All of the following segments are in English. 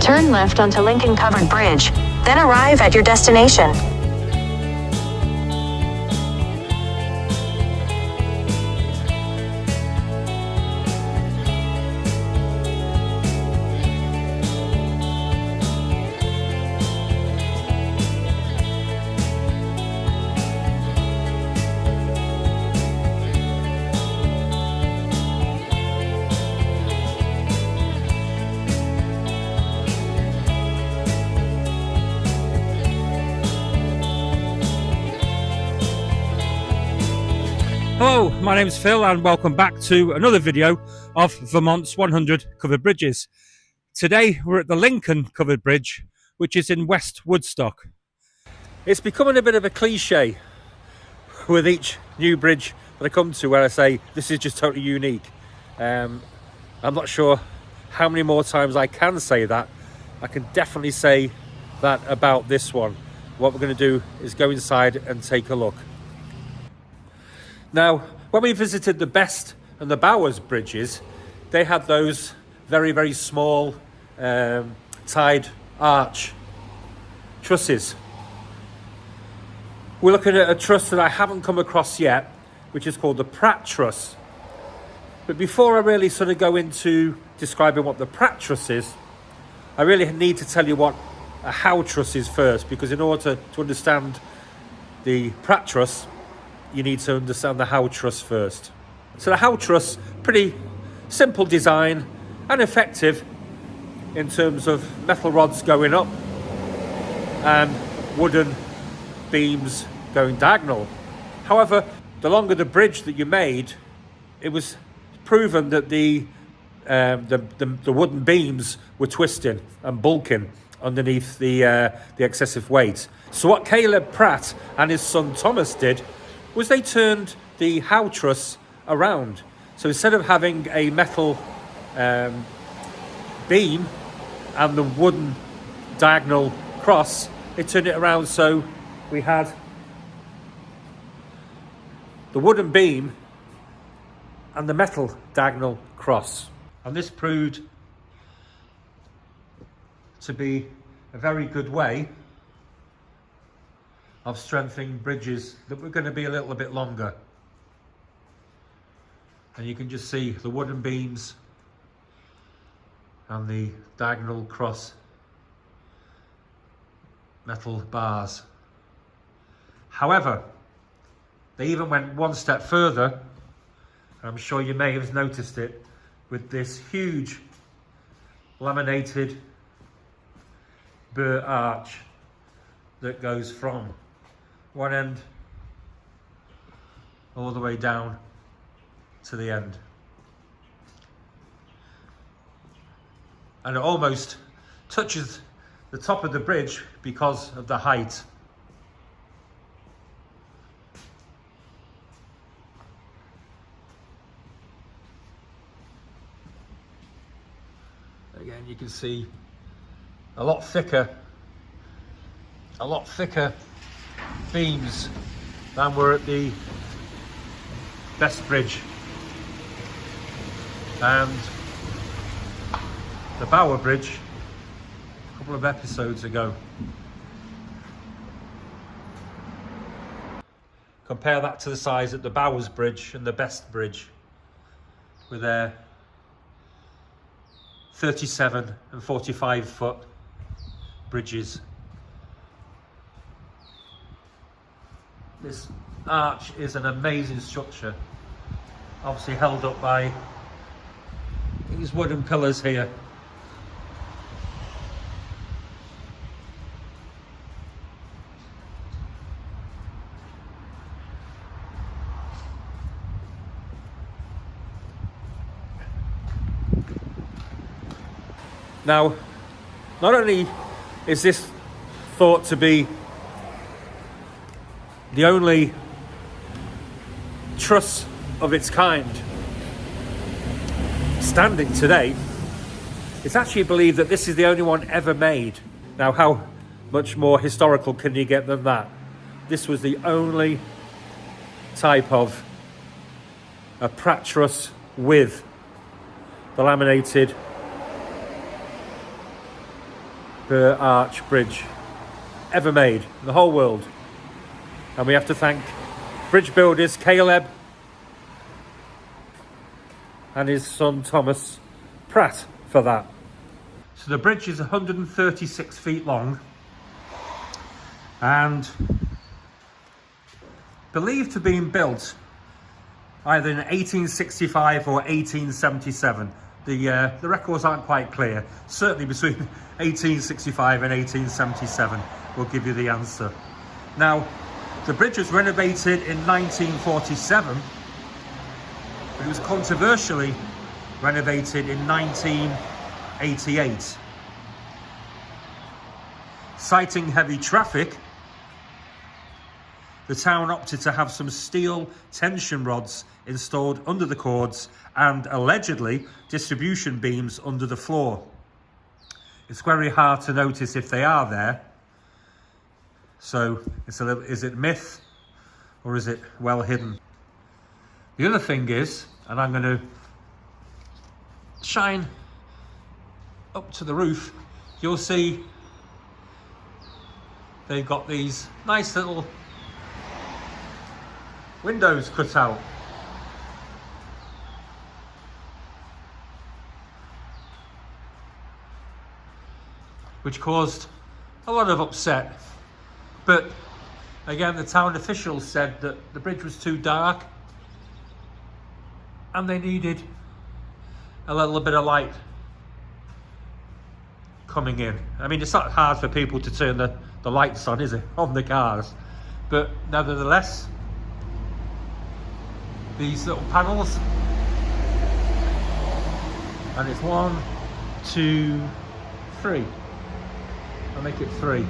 Turn left onto Lincoln Covered Bridge, then arrive at your destination. Hello, my name is Phil and welcome back to another video of Vermont's 100 covered bridges. Today we're at the Lincoln Covered Bridge, which is in West Woodstock. It's becoming a bit of a cliche with each new bridge that I come to where I say this is just totally unique. I'm not sure how many more times I can say that. I can definitely say that about this one. What we're going to do is go inside and take a look. Now, when we visited the Best and the Bowers bridges, they had those very, very small tied arch trusses. We're looking at a truss that I haven't come across yet, which is called the Pratt truss. But before I really sort of go into describing what the Pratt truss is, I really need to tell you what a Howe truss is first, because in order to understand the Pratt truss, you need to understand the Howe truss first. So the Howe truss, pretty simple design and effective in terms of metal rods going up and wooden beams going diagonal. However, the longer the bridge that you made, it was proven that the wooden beams were twisting and bulking underneath the excessive weight. So what Caleb Pratt and his son Thomas did was they turned the Howe truss around. So instead of having a metal beam and the wooden diagonal cross, they turned it around so we had the wooden beam and the metal diagonal cross. And this proved to be a very good way of strengthening bridges that were going to be a little bit longer. And you can just see the wooden beams and the diagonal cross metal bars. However, they even went one step further, and I'm sure you may have noticed it, with this huge laminated burr arch that goes from one end all the way down to the end. And it almost touches the top of the bridge because of the height. Again, you can see a lot thicker beams than were at the Best Bridge and the Bower Bridge a couple of episodes ago. Compare that to the size at the Bowers Bridge and the Best Bridge with their 37 and 45 foot bridges. This arch is an amazing structure, obviously held up by these wooden pillars here. Now, not only is this thought to be the only truss of its kind standing today, it's actually believed that this is the only one ever made. Now, how much more historical can you get than that? This was the only type of a Pratt truss with the laminated arch bridge ever made in the whole world. And we have to thank bridge builders Caleb and his son Thomas Pratt for that. So the bridge is 136 feet long and believed to have been built either in 1865 or 1877. The records aren't quite clear. Certainly between 1865 and 1877 will give you the answer. Now, the bridge was renovated in 1947, but it was controversially renovated in 1988. Citing heavy traffic, the town opted to have some steel tension rods installed under the cords and allegedly distribution beams under the floor. It's very hard to notice if they are there. So it's is it myth or is it well hidden? The other thing is, and I'm going to shine up to the roof, you'll see they've got these nice little windows cut out. Which caused a lot of upset. But again, the town officials said that the bridge was too dark and they needed a little bit of light coming in. I mean, it's not hard for people to turn the lights on, is it, on the cars? But nevertheless, these little panels, and it's 1, 2, 3. I'll make it 3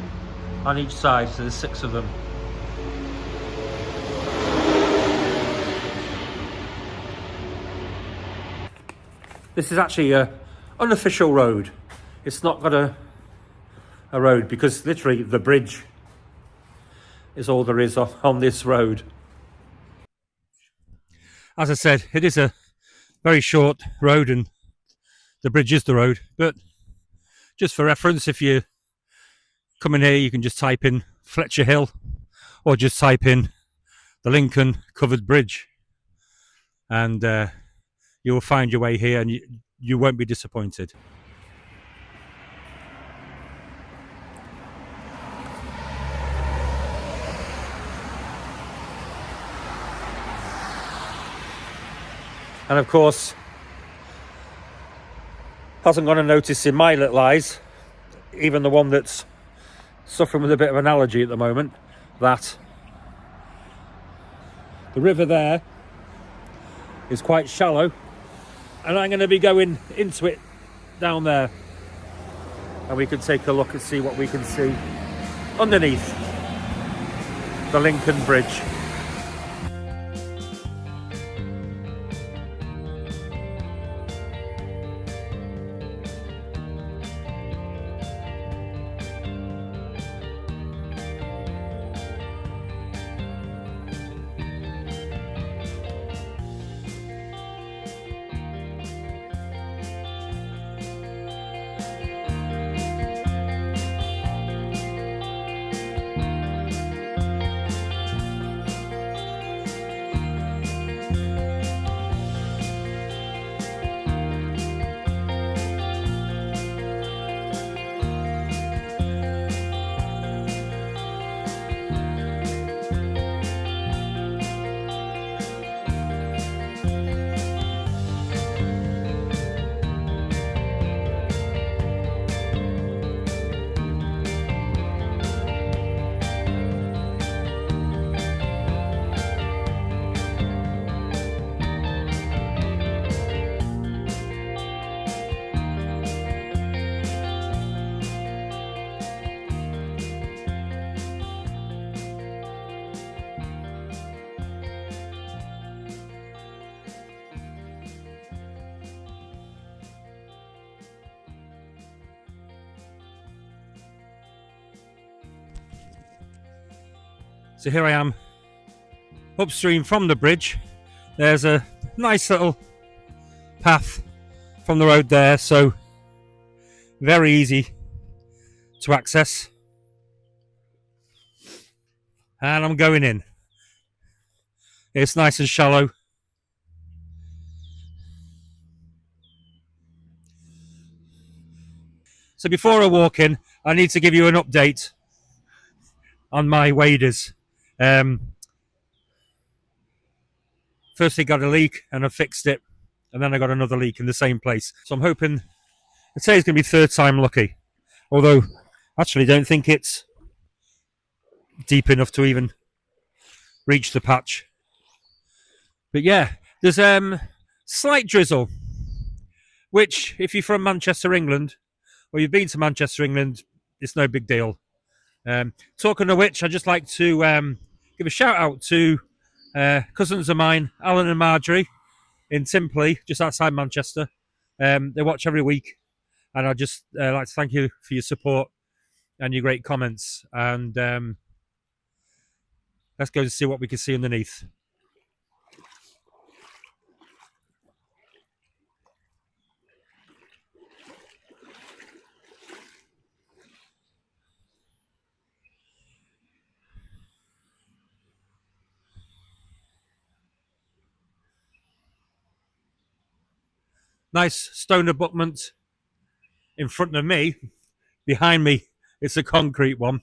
on each side, so there's 6 of them. This is actually an unofficial road. It's not got a road because literally the bridge is all there is on this road. As I said, it is a very short road and the bridge is the road, but just for reference, if you come in here, you can just type in Fletcher Hill or just type in the Lincoln Covered Bridge and you will find your way here and you won't be disappointed. And of course, hasn't gone unnoticed in my little eyes, even the one that's suffering with a bit of an allergy at the moment, that the river there is quite shallow and I'm going to be going into it down there and we can take a look and see what we can see underneath the Lincoln Bridge. So here I am upstream from the bridge. There's a nice little path from the road there, so very easy to access. And I'm going in. It's nice and shallow. So before I walk in, I need to give you an update on my waders. First, it got a leak and I fixed it, and then I got another leak in the same place. So I'm hoping today's going to be third time lucky. Although, actually, don't think it's deep enough to even reach the patch. But yeah, there's slight drizzle, which, if you're from Manchester, England, or you've been to Manchester, England, it's no big deal. Talking of which, I'd just like to give a shout out to cousins of mine, Alan and Marjorie, in Timpley, just outside Manchester. They watch every week, and I'd just like to thank you for your support and your great comments. And let's go and see what we can see underneath. Nice stone abutment in front of me. Behind me, it's a concrete one.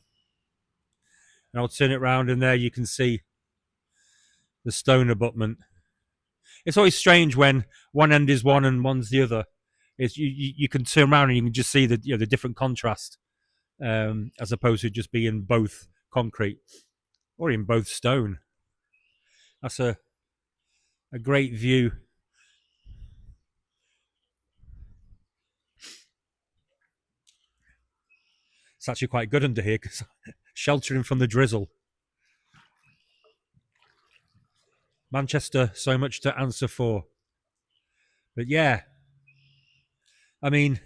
And I'll turn it around, and there you can see the stone abutment. It's always strange when one end is one and one's the other. It's you can turn around and you can just see the the different contrast, as opposed to just being both concrete or in both stone. That's a great view. It's actually quite good under here because sheltering from the drizzle. Manchester, so much to answer for. But yeah, I mean,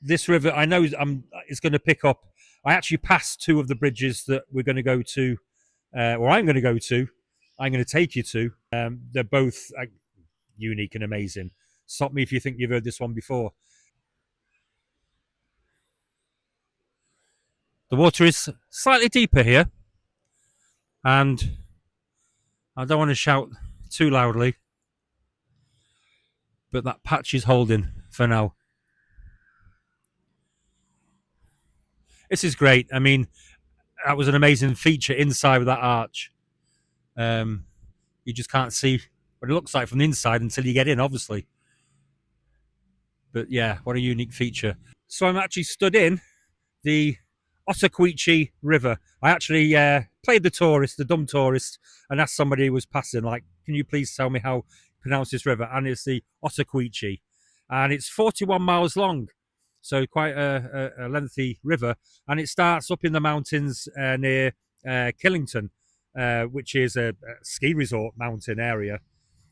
this river, I know it's going to pick up. I actually passed two of the bridges that we're going to go to, or I'm going to go to. I'm going to take you to. They're both unique and amazing. Stop me if you think you've heard this one before. The water is slightly deeper here, and I don't want to shout too loudly, but that patch is holding for now. This is great. I mean, that was an amazing feature inside of that arch. You just can't see what it looks like from the inside until you get in, obviously. But yeah, what a unique feature. So I'm actually stood in the Ottaquechee River. I actually played the tourist, the dumb tourist, and asked somebody who was passing, like, can you please tell me how to pronounce this river? And it's the Ottaquechee. And it's 41 miles long. So quite a lengthy river. And it starts up in the mountains near Killington, which is a ski resort mountain area,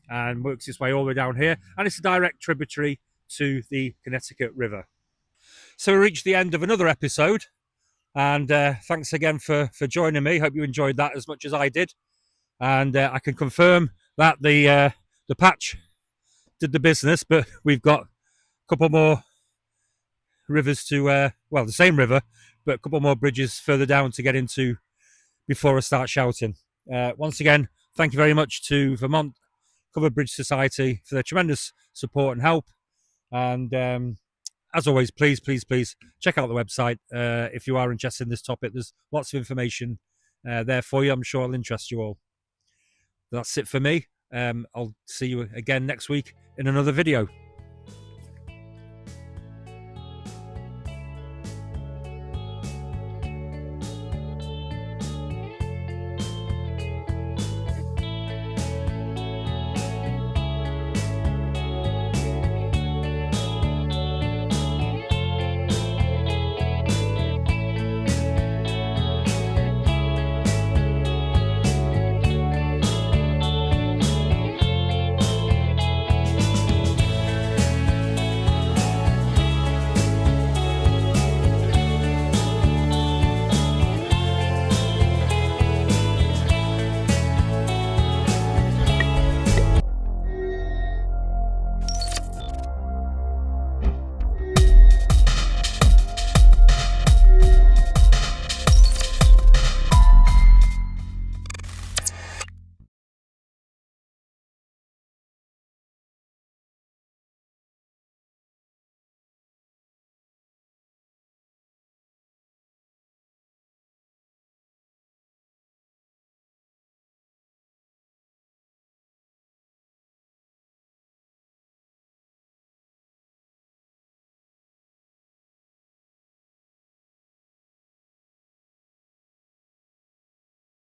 and works its way all the way down here. And it's a direct tributary to the Connecticut River. So we reached the end of another episode. And thanks again for joining me. Hope you enjoyed that as much as I did. And I can confirm that the patch did the business, but we've got a couple more rivers to, well, the same river, but a couple more bridges further down to get into before I start shouting. Once again, thank you very much to Vermont Covered Bridge Society for their tremendous support and help. And as always, please check out the website if you are interested in this topic. There's lots of information there for you. I'm sure it'll interest you all. That's it for me. I'll see you again next week in another video.